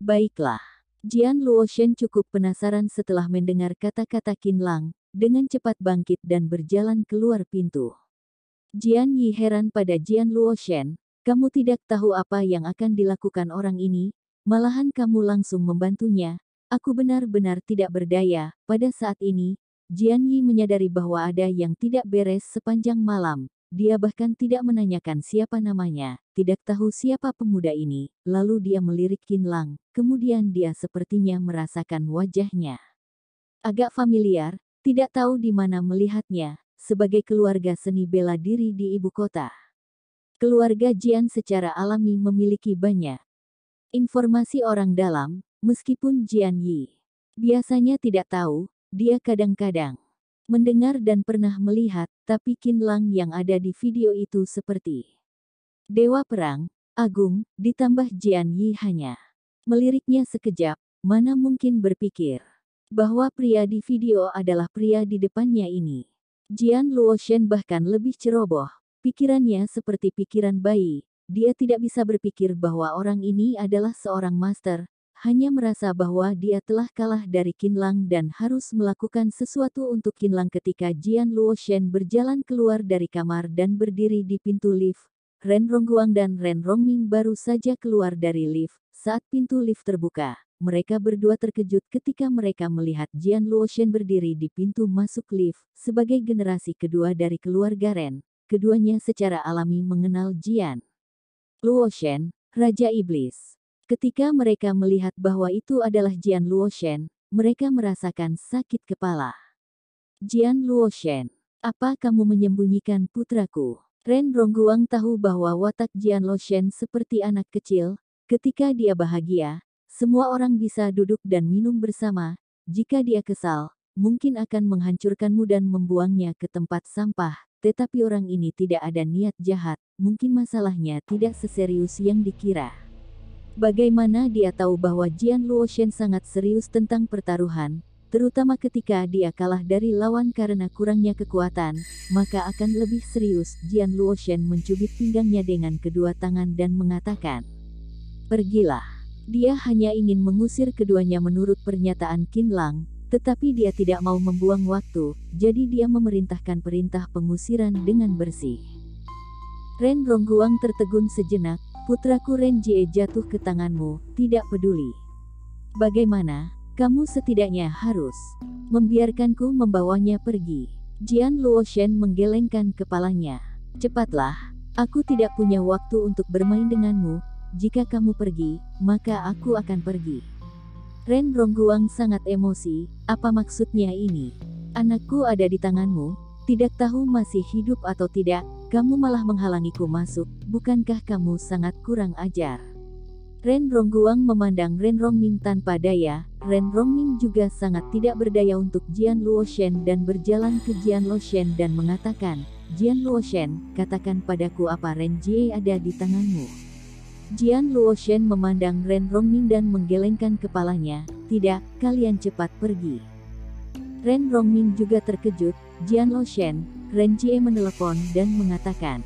"Baiklah." Jian Luoshen cukup penasaran setelah mendengar kata-kata Qin Lang, dengan cepat bangkit dan berjalan keluar pintu. Jian Yi heran pada Jian Luoshen, "Kamu tidak tahu apa yang akan dilakukan orang ini, malahan kamu langsung membantunya. Aku benar-benar tidak berdaya." Pada saat ini, Jian Yi menyadari bahwa ada yang tidak beres sepanjang malam. Dia bahkan tidak menanyakan siapa namanya, tidak tahu siapa pemuda ini, lalu dia melirik Qin Lang, kemudian dia sepertinya merasakan wajahnya agak familiar, tidak tahu di mana melihatnya. Sebagai keluarga seni bela diri di ibu kota, keluarga Jian secara alami memiliki banyak informasi orang dalam, meskipun Jian Yi biasanya tidak tahu, dia kadang-kadang mendengar dan pernah melihat, tapi Qin Lang yang ada di video itu seperti dewa perang agung, ditambah Jian Yi hanya meliriknya sekejap, mana mungkin berpikir bahwa pria di video adalah pria di depannya ini. Jian Luoshen bahkan lebih ceroboh, pikirannya seperti pikiran bayi, dia tidak bisa berpikir bahwa orang ini adalah seorang master, hanya merasa bahwa dia telah kalah dari Qin Lang dan harus melakukan sesuatu untuk Qin Lang. Ketika Jian Luoshen berjalan keluar dari kamar dan berdiri di pintu lift, Ren Rongguang dan Ren Rongming baru saja keluar dari lift. Saat pintu lift terbuka, mereka berdua terkejut ketika mereka melihat Jian Luoshen berdiri di pintu masuk lift. Sebagai generasi kedua dari keluarga Ren, keduanya secara alami mengenal Jian Luoshen, Raja Iblis. Ketika mereka melihat bahwa itu adalah Jian Luoshen, mereka merasakan sakit kepala. "Jian Luoshen, apa kamu menyembunyikan putraku?" Ren Rongguang tahu bahwa watak Jian Luoshen seperti anak kecil. Ketika dia bahagia, semua orang bisa duduk dan minum bersama. Jika dia kesal, mungkin akan menghancurkanmu dan membuangnya ke tempat sampah. Tetapi orang ini tidak ada niat jahat, mungkin masalahnya tidak seserius yang dikira. Bagaimana dia tahu bahwa Jian Luoshen sangat serius tentang pertaruhan, terutama ketika dia kalah dari lawan karena kurangnya kekuatan, maka akan lebih serius. Jian Luoshen mencubit pinggangnya dengan kedua tangan dan mengatakan, "Pergilah." Dia hanya ingin mengusir keduanya menurut pernyataan Qin Lang, tetapi dia tidak mau membuang waktu, jadi dia memerintahkan perintah pengusiran dengan bersih. Ren Rongguang tertegun sejenak, "Putraku Ren Jie jatuh ke tanganmu, tidak peduli bagaimana, kamu setidaknya harus membiarkanku membawanya pergi." Jian Luoshen menggelengkan kepalanya. "Cepatlah, aku tidak punya waktu untuk bermain denganmu. Jika kamu pergi, maka aku akan pergi." Ren Rongguang sangat emosi, "Apa maksudnya ini? Anakku ada di tanganmu, tidak tahu masih hidup atau tidak, kamu malah menghalangiku masuk, bukankah kamu sangat kurang ajar?" Ren Rongguang memandang Ren Rongming tanpa daya. Ren Rongming juga sangat tidak berdaya untuk Jian Luoshen dan berjalan ke Jian Luoshen dan mengatakan, Jian Luoshen, katakan padaku apa Ren Jie ada di tanganmu. Jian Luoshen memandang Ren Rongming dan menggelengkan kepalanya, tidak, kalian cepat pergi. Ren Rongming juga terkejut. Jian Luoshen, Ren Jie menelepon dan mengatakan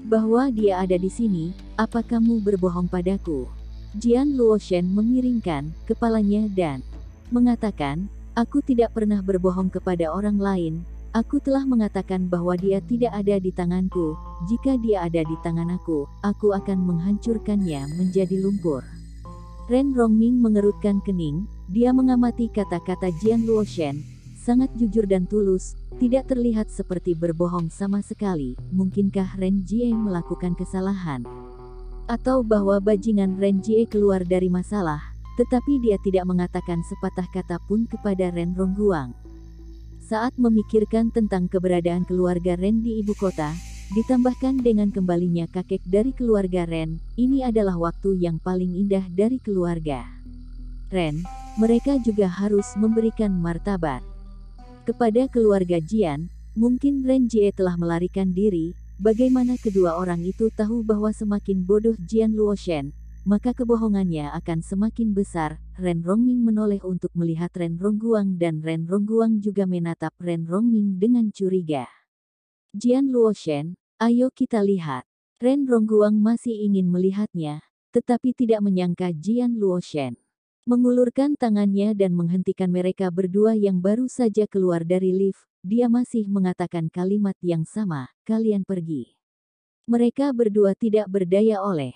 bahwa dia ada di sini. Apa kamu berbohong padaku? Jian Luoshen memiringkan kepalanya dan mengatakan, aku tidak pernah berbohong kepada orang lain. Aku telah mengatakan bahwa dia tidak ada di tanganku. Jika dia ada di tangan aku akan menghancurkannya menjadi lumpur. Ren Rongming mengerutkan kening. Dia mengamati kata-kata Jian Luoshen, sangat jujur dan tulus, tidak terlihat seperti berbohong sama sekali. Mungkinkah Ren Jie melakukan kesalahan? Atau bahwa bajingan Ren Jie keluar dari masalah, tetapi dia tidak mengatakan sepatah kata pun kepada Ren Rongguang. Saat memikirkan tentang keberadaan keluarga Ren di ibu kota, ditambahkan dengan kembalinya kakek dari keluarga Ren, ini adalah waktu yang paling indah dari keluarga Ren. Mereka juga harus memberikan martabat kepada keluarga Jian. Mungkin Ren Jie telah melarikan diri. Bagaimana kedua orang itu tahu bahwa semakin bodoh Jian Luoshen, maka kebohongannya akan semakin besar. Ren Rongming menoleh untuk melihat Ren Rongguang dan Ren Rongguang juga menatap Ren Rongming dengan curiga. Jian Luoshen, ayo kita lihat. Ren Rongguang masih ingin melihatnya, tetapi tidak menyangka Jian Luoshen mengulurkan tangannya dan menghentikan mereka berdua yang baru saja keluar dari lift. Dia masih mengatakan kalimat yang sama, kalian pergi. Mereka berdua tidak berdaya oleh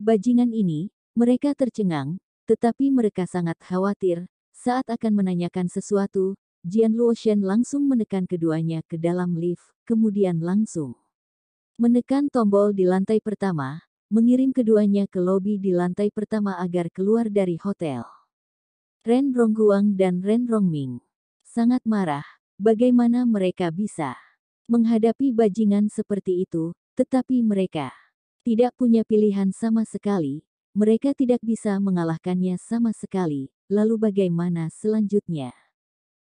bajingan ini. Mereka tercengang, tetapi mereka sangat khawatir. Saat akan menanyakan sesuatu, Jian Luoshen langsung menekan keduanya ke dalam lift, kemudian langsung menekan tombol di lantai pertama, mengirim keduanya ke lobi di lantai pertama agar keluar dari hotel. Ren Rongguang dan Ren Rongming sangat marah. Bagaimana mereka bisa menghadapi bajingan seperti itu, tetapi mereka tidak punya pilihan sama sekali. Mereka tidak bisa mengalahkannya sama sekali. Lalu bagaimana selanjutnya?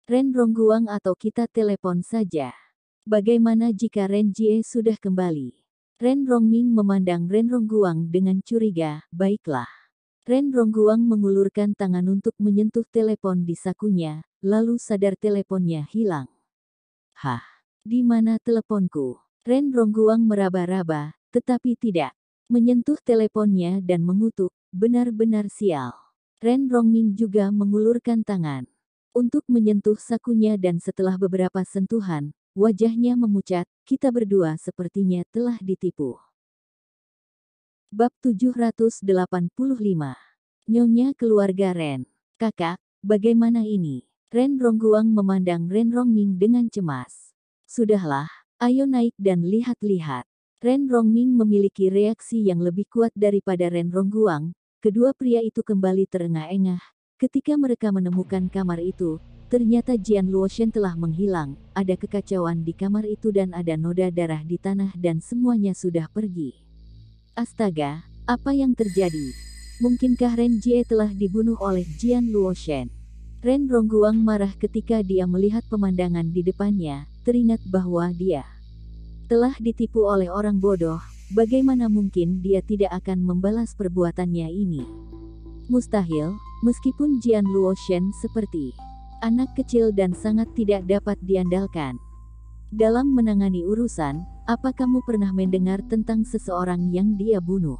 Ren Rongguang atau kita telepon saja? Bagaimana jika Ren Jie sudah kembali? Ren Rongming memandang Ren Rongguang dengan curiga. Baiklah. Ren Rongguang mengulurkan tangan untuk menyentuh telepon di sakunya, lalu sadar teleponnya hilang. Hah? Di mana teleponku? Ren Rongguang meraba-raba, tetapi tidak menyentuh teleponnya dan mengutuk, benar-benar sial. Ren Rongming juga mengulurkan tangan untuk menyentuh sakunya dan setelah beberapa sentuhan, wajahnya memucat. Kita berdua sepertinya telah ditipu. Bab 785. Nyonya keluarga Ren. Kakak, bagaimana ini? Ren Rongguang memandang Ren Rongming dengan cemas. Sudahlah, ayo naik dan lihat-lihat. Ren Rongming memiliki reaksi yang lebih kuat daripada Ren Rongguang. Kedua pria itu kembali terengah-engah. Ketika mereka menemukan kamar itu, ternyata Jian Luoshen telah menghilang. Ada kekacauan di kamar itu dan ada noda darah di tanah dan semuanya sudah pergi. Astaga, apa yang terjadi? Mungkinkah Ren Jie telah dibunuh oleh Jian Luoshen? Ren Rongguang marah ketika dia melihat pemandangan di depannya, teringat bahwa dia telah ditipu oleh orang bodoh. Bagaimana mungkin dia tidak akan membalas perbuatannya ini? Mustahil, meskipun Jian Luoshen seperti anak kecil dan sangat tidak dapat diandalkan dalam menangani urusan. Apa kamu pernah mendengar tentang seseorang yang dia bunuh?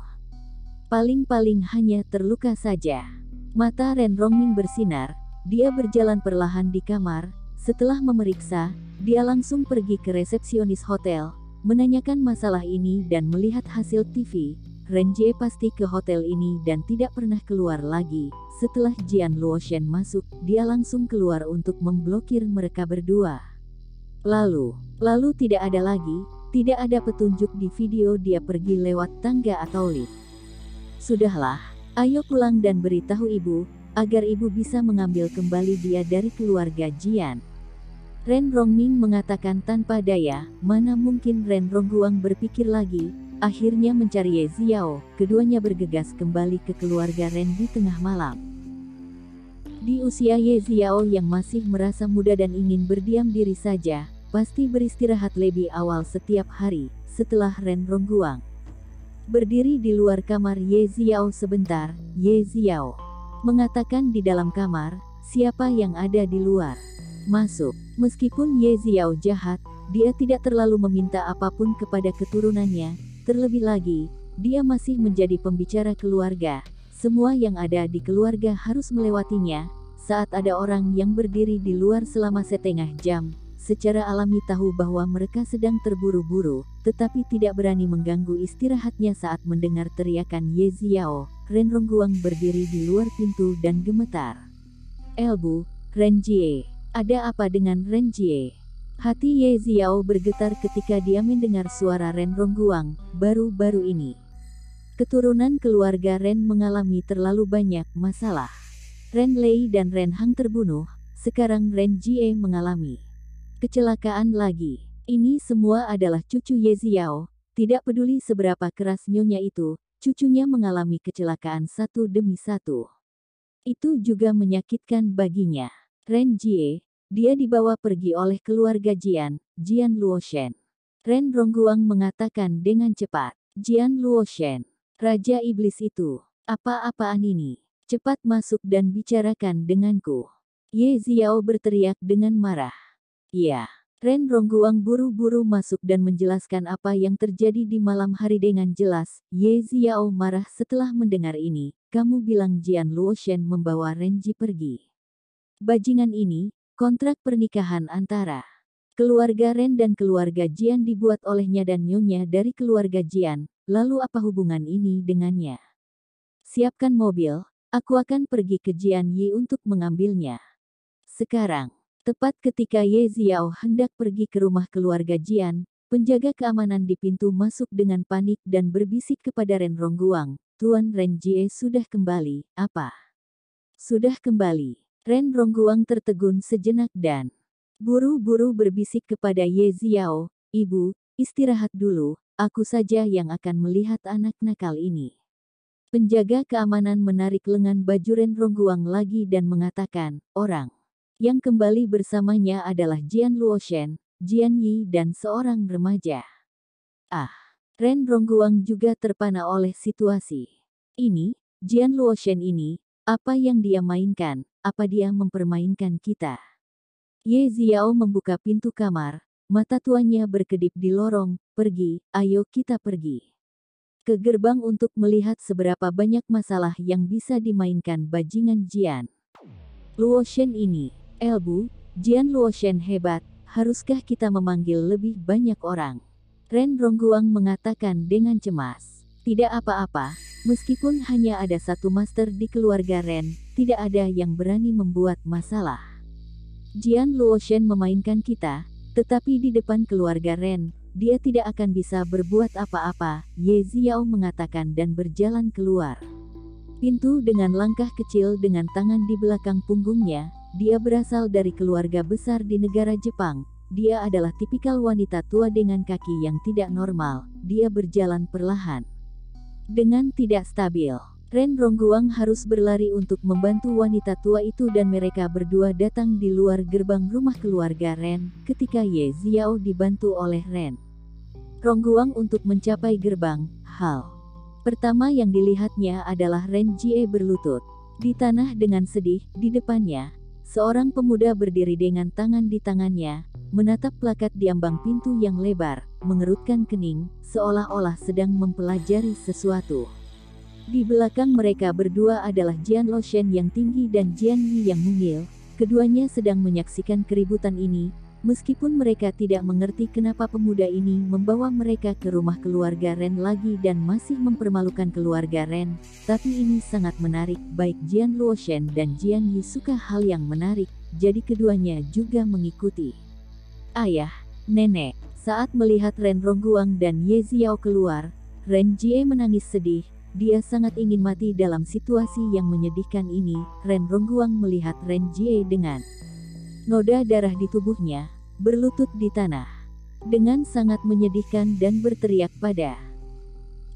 Paling-paling hanya terluka saja. Mata Ren Rongming bersinar. Dia berjalan perlahan di kamar. Setelah memeriksa, dia langsung pergi ke resepsionis hotel, menanyakan masalah ini dan melihat hasil TV. Ren Jie pasti ke hotel ini dan tidak pernah keluar lagi. Setelah Jian Luoshen masuk, dia langsung keluar untuk memblokir mereka berdua. Lalu tidak ada lagi, tidak ada petunjuk di video dia pergi lewat tangga atau lift. Sudahlah, ayo pulang dan beritahu ibu, agar ibu bisa mengambil kembali dia dari keluarga Jian. Ren Rongming mengatakan tanpa daya. Mana mungkin Ren Rongguang berpikir lagi, akhirnya mencari Ye Xiao. Keduanya bergegas kembali ke keluarga Ren di tengah malam. Di usia Ye Xiao yang masih merasa muda dan ingin berdiam diri saja, pasti beristirahat lebih awal setiap hari, setelah Ren Rongguang berdiri di luar kamar Ye Xiao sebentar. Ye Xiao mengatakan di dalam kamar, siapa yang ada di luar? Masuk. Meskipun Ye Xiao jahat, dia tidak terlalu meminta apapun kepada keturunannya, terlebih lagi, dia masih menjadi pembicara keluarga. Semua yang ada di keluarga harus melewatinya. Saat ada orang yang berdiri di luar selama setengah jam, secara alami tahu bahwa mereka sedang terburu-buru, tetapi tidak berani mengganggu istirahatnya saat mendengar teriakan Ye Xiao. Ren Rongguang berdiri di luar pintu dan gemetar. "Elbu, Ren Jie. Ada apa dengan Ren Jie?" Hati Ye Xiao bergetar ketika dia mendengar suara Ren Rongguang. Baru-baru ini, keturunan keluarga Ren mengalami terlalu banyak masalah. Ren Lei dan Ren Hang terbunuh, sekarang Ren Jie mengalami kecelakaan lagi. Ini semua adalah cucu Ye Xiao. Tidak peduli seberapa keras nyonya itu, cucunya mengalami kecelakaan satu demi satu. Itu juga menyakitkan baginya. Ren Jie, dia dibawa pergi oleh keluarga Jian Luoshen. Ren Rongguang mengatakan dengan cepat. Jian Luoshen, Raja Iblis itu. Apa-apaan ini? Cepat masuk dan bicarakan denganku. Ye Xiao berteriak dengan marah. Ya. Ren Rongguang buru-buru masuk dan menjelaskan apa yang terjadi di malam hari dengan jelas. Ye Xiao marah setelah mendengar ini. Kamu bilang Jian Luoshen membawa Renji pergi. Bajingan ini, kontrak pernikahan antara keluarga Ren dan keluarga Jian dibuat olehnya dan nyonya dari keluarga Jian. Lalu apa hubungan ini dengannya? Siapkan mobil, aku akan pergi ke Jian Yi untuk mengambilnya. Sekarang, tepat ketika Ye Xiao hendak pergi ke rumah keluarga Jian, penjaga keamanan di pintu masuk dengan panik dan berbisik kepada Ren Rongguang, Tuan Ren Jie sudah kembali. Apa? Sudah kembali. Ren Rongguang tertegun sejenak dan buru-buru berbisik kepada Ye Xiao, Ibu, istirahat dulu, aku saja yang akan melihat anak nakal ini. Penjaga keamanan menarik lengan baju Ren Rongguang lagi dan mengatakan, orang yang kembali bersamanya adalah Jian Luoshen, Jian Yi dan seorang remaja. Ah, Ren Rongguang juga terpana oleh situasi ini. Jian Luoshen ini, apa yang dia mainkan? Apa dia mempermainkan kita? Ye Xiao membuka pintu kamar, mata tuanya berkedip di lorong. Pergi, ayo kita pergi ke gerbang untuk melihat seberapa banyak masalah yang bisa dimainkan bajingan Jian Luoshen ini. Elbu, Jian Luoshen hebat, haruskah kita memanggil lebih banyak orang? Ren Rongguang mengatakan dengan cemas. Tidak apa-apa, meskipun hanya ada satu master di keluarga Ren, tidak ada yang berani membuat masalah. Jian Luoshen memainkan kita, tetapi di depan keluarga Ren, dia tidak akan bisa berbuat apa-apa, Ye Xiao mengatakan dan berjalan keluar pintu dengan langkah kecil dengan tangan di belakang punggungnya. Dia berasal dari keluarga besar di negara Jepang. Dia adalah tipikal wanita tua dengan kaki yang tidak normal. Dia berjalan perlahan dengan tidak stabil. Ren Rongguang harus berlari untuk membantu wanita tua itu dan mereka berdua datang di luar gerbang rumah keluarga Ren, ketika Ye Xiao dibantu oleh Ren Rongguang untuk mencapai gerbang. Hal pertama yang dilihatnya adalah Ren Jie berlutut di tanah dengan sedih. Di depannya, seorang pemuda berdiri dengan tangan di tangannya, menatap plakat di ambang pintu yang lebar, mengerutkan kening, seolah-olah sedang mempelajari sesuatu. Di belakang mereka berdua adalah Jian Luoshen yang tinggi dan Jian Yi yang mungil. Keduanya sedang menyaksikan keributan ini, meskipun mereka tidak mengerti kenapa pemuda ini membawa mereka ke rumah keluarga Ren lagi dan masih mempermalukan keluarga Ren. Tapi ini sangat menarik, baik Jian Luoshen dan Jian Yi suka hal yang menarik, jadi keduanya juga mengikuti. Ayah, nenek, saat melihat Ren Rongguang dan Ye Xiao keluar, Ren Jie menangis sedih. Dia sangat ingin mati dalam situasi yang menyedihkan ini. Ren Rongguang melihat Ren Jie dengan noda darah di tubuhnya, berlutut di tanah, dengan sangat menyedihkan dan berteriak pada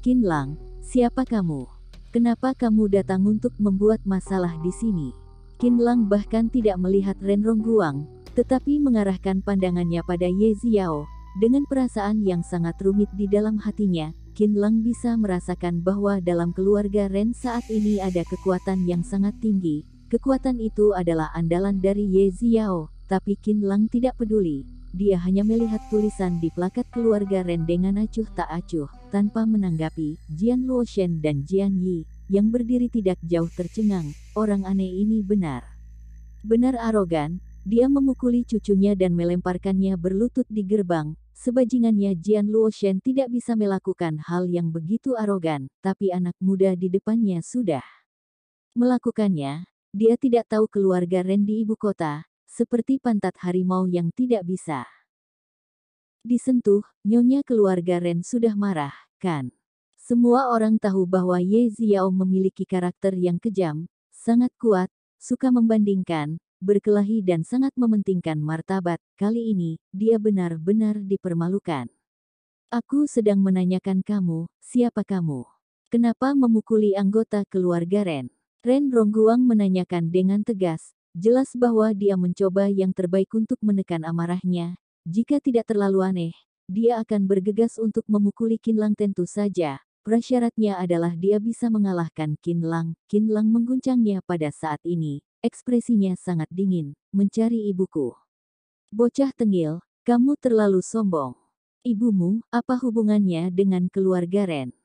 Qin Lang, siapa kamu? Kenapa kamu datang untuk membuat masalah di sini? Qin Lang bahkan tidak melihat Ren Rongguang, tetapi mengarahkan pandangannya pada Ye Ziao. Dengan perasaan yang sangat rumit di dalam hatinya, Qin Lang bisa merasakan bahwa dalam keluarga Ren saat ini ada kekuatan yang sangat tinggi. Kekuatan itu adalah andalan dari Ye Ziao, tapi Qin Lang tidak peduli. Dia hanya melihat tulisan di plakat keluarga Ren dengan acuh tak acuh, tanpa menanggapi. Jian Luoshen dan Jian Yi, yang berdiri tidak jauh tercengang. Orang aneh ini benar arogan. Dia memukuli cucunya dan melemparkannya berlutut di gerbang. Sebajingannya Jian Luoshen tidak bisa melakukan hal yang begitu arogan, tapi anak muda di depannya sudah melakukannya. Dia tidak tahu keluarga Ren di ibu kota, seperti pantat harimau yang tidak bisa disentuh. Nyonya keluarga Ren sudah marah, kan? Semua orang tahu bahwa Ye Ziao memiliki karakter yang kejam, sangat kuat, suka membandingkan, berkelahi dan sangat mementingkan martabat. Kali ini, dia benar-benar dipermalukan. Aku sedang menanyakan kamu, siapa kamu? Kenapa memukuli anggota keluarga Ren? Ren Rongguang menanyakan dengan tegas, jelas bahwa dia mencoba yang terbaik untuk menekan amarahnya. Jika tidak terlalu aneh, dia akan bergegas untuk memukuli Qin Lang tentu saja. Prasyaratnya adalah dia bisa mengalahkan Qin Lang. Qin Lang mengguncangnya pada saat ini. Ekspresinya sangat dingin. Mencari ibuku. Bocah tengil, kamu terlalu sombong. Ibumu, apa hubungannya dengan keluarga Ren?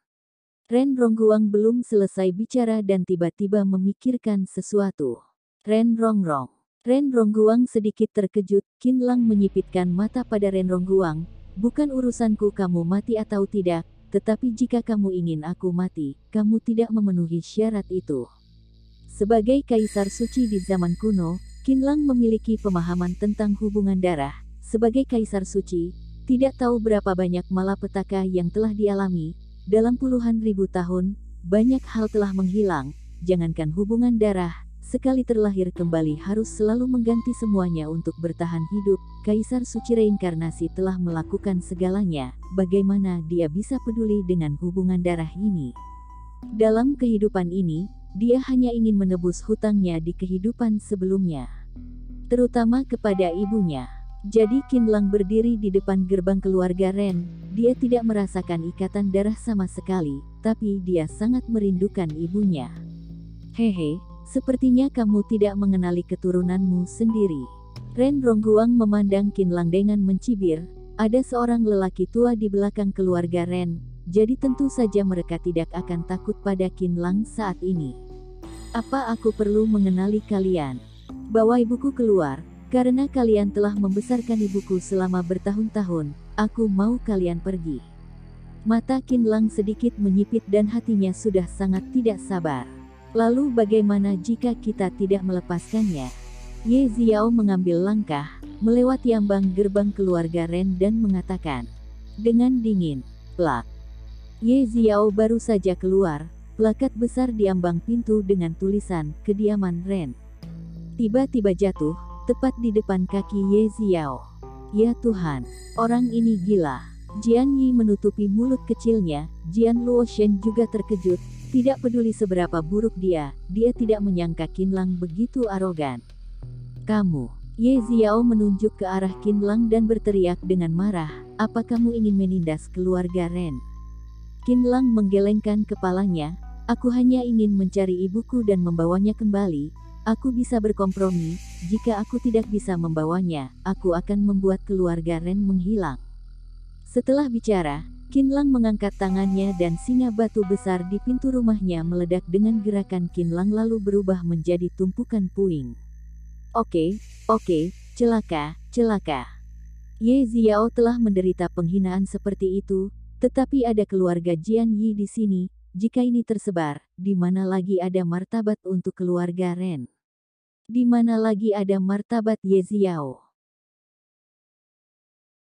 Ren Rongguang belum selesai bicara dan tiba-tiba memikirkan sesuatu. Ren Rongrong. Ren Rongguang sedikit terkejut. Qin Lang menyipitkan mata pada Ren Rongguang. Bukan urusanku kamu mati atau tidak, tetapi jika kamu ingin aku mati, kamu tidak memenuhi syarat itu. Sebagai kaisar suci di zaman kuno, Qin Lang memiliki pemahaman tentang hubungan darah. Sebagai kaisar suci, tidak tahu berapa banyak malapetaka yang telah dialami. Dalam puluhan ribu tahun, banyak hal telah menghilang. Jangankan hubungan darah, sekali terlahir kembali harus selalu mengganti semuanya untuk bertahan hidup. Kaisar suci reinkarnasi telah melakukan segalanya. Bagaimana dia bisa peduli dengan hubungan darah ini? Dalam kehidupan ini, dia hanya ingin menebus hutangnya di kehidupan sebelumnya, terutama kepada ibunya. Jadi Qin Lang berdiri di depan gerbang keluarga Ren. Dia tidak merasakan ikatan darah sama sekali, tapi dia sangat merindukan ibunya. Hehe, sepertinya kamu tidak mengenali keturunanmu sendiri. Ren Rongguang memandang Qin Lang dengan mencibir. Ada seorang lelaki tua di belakang keluarga Ren, jadi tentu saja mereka tidak akan takut pada Qin Lang saat ini. Apa aku perlu mengenali kalian? Bawa ibuku keluar. Karena kalian telah membesarkan ibuku selama bertahun-tahun, aku mau kalian pergi. Mata Qin Lang sedikit menyipit dan hatinya sudah sangat tidak sabar. Lalu bagaimana jika kita tidak melepaskannya? Ye Ziao mengambil langkah, melewati ambang gerbang keluarga Ren dan mengatakan dengan dingin, plak. Ye Ziao baru saja keluar, plakat besar di ambang pintu dengan tulisan, kediaman Ren. Tiba-tiba jatuh, tepat di depan kaki Ye Ziao. Ya Tuhan, orang ini gila. Jian Yi menutupi mulut kecilnya. Jian Luoshen juga terkejut. Tidak peduli seberapa buruk dia tidak menyangka Qin Lang begitu arogan. Kamu. Ye Ziao menunjuk ke arah Qin Lang dan berteriak dengan marah, apa kamu ingin menindas keluarga Ren? Qin Lang menggelengkan kepalanya. Aku hanya ingin mencari ibuku dan membawanya kembali. Aku bisa berkompromi. Jika aku tidak bisa membawanya, aku akan membuat keluarga Ren menghilang. Setelah bicara, Qin Lang mengangkat tangannya dan singa batu besar di pintu rumahnya meledak dengan gerakan Qin Lang lalu berubah menjadi tumpukan puing. Oke, celaka. Ye Ziao telah menderita penghinaan seperti itu, tetapi ada keluarga Jian Yi di sini. Jika ini tersebar, di mana lagi ada martabat untuk keluarga Ren? Di mana lagi ada martabat Ye Ziao?